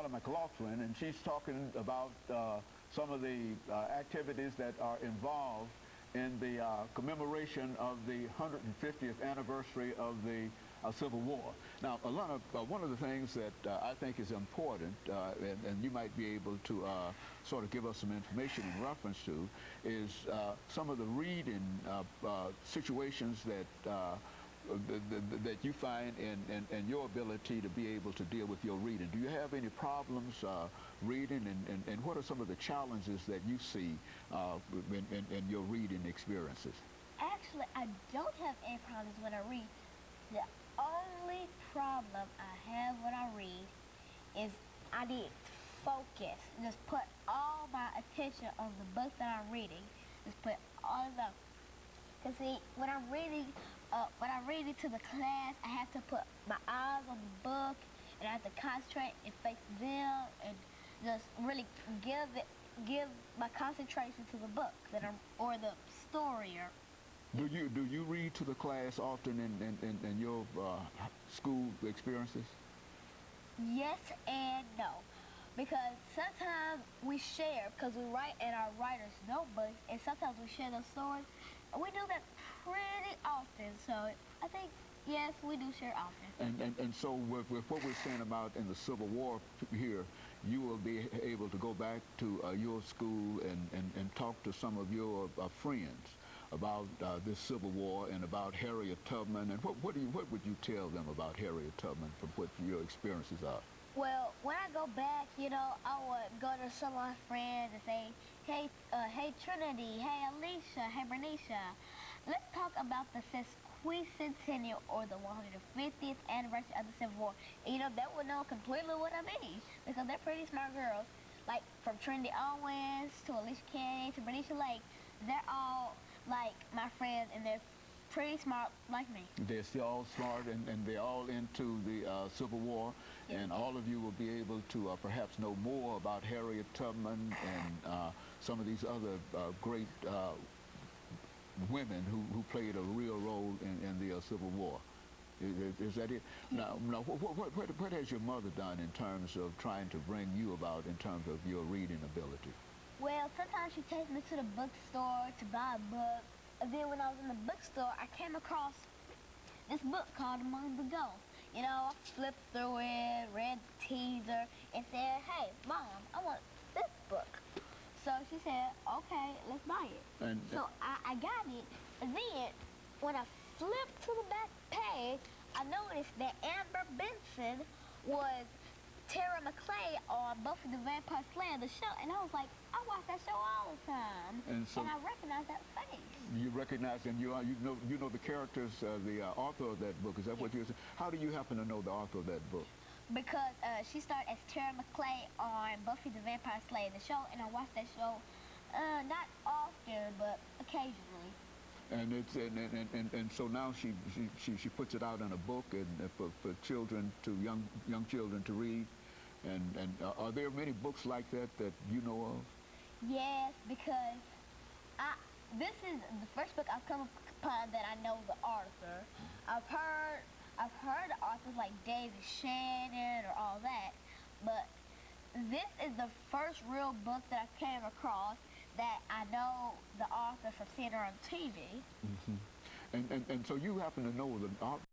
Alana McLaughlin, and she's talking about some of the activities that are involved in the commemoration of the 150th anniversary of the Civil War. Now, Alana, one of the things that I think is important, and you might be able to sort of give us some information in reference to, is some of the reading situations that that you find in your ability to be able to deal with your reading. Do you have any problems reading, and what are some of the challenges that you see in your reading experiences? Actually, I don't have any problems when I read. The only problem I have when I read is I need focus. Just put all my attention on the book that I'm reading. Just put all of them. Because see, when I'm reading to the class, I have to put my eyes on the book, and I have to concentrate and face them, and just really give my concentration to the book or the story. Do you read to the class often in your school experiences? Yes and no, because sometimes we share, because we write in our writer's notebooks, and sometimes we share those stories, and we do that pretty often. So I think yes, we do share often. And so with what we're saying about in the Civil War here, you will be able to go back to your school and talk to some of your friends about this Civil War and about Harriet Tubman, and what would you tell them about Harriet Tubman from what your experiences are? Well, when I go back, I would go to some of my friends and say, hey Trinity, hey Alicia, hey Bernicia, let's talk about the sesquicentennial or the 150th anniversary of the Civil War. And, they would know completely what I mean, because they're pretty smart girls. Like from Trinity Owens to Alicia Kennedy to Bernicia Lake, they're all like my friends, and they're pretty smart like me. They're still all smart, and they're all into the Civil War, and all of you will be able to perhaps know more about Harriet Tubman and some of these other great women who played a real role in the Civil War. Is that it? Now, what has your mother done in terms of trying to bring you about in terms of your reading ability? Well, sometimes she takes me to the bookstore to buy a book. And then when I was in the bookstore, I came across this book called Among the Ghosts. I flipped through it, read the teaser, and said, hey, Mom, I want this book. So she said, okay, let's buy it. So I got it. And then when I flipped to the back page, I noticed that Amber Benson was Tara McClay on Buffy the Vampire Slayer, the show, and I was like, I watch that show all the time, and I recognize that face. You recognize, and you know the characters, the author of that book. Is that what you're saying? How do you happen to know the author of that book? Because she started as Tara McClay on Buffy the Vampire Slayer, the show, and I watched that show not often, but occasionally. And so now she puts it out in a book and for children, to young children to read. And are there many books like that you know of? Yes, because this is the first book I've come upon that I know the author. I've heard authors like David Shannon or all that, but this is the first real book that I came across that I know the author from seeing her on TV. Mm-hmm. And so you happen to know the author.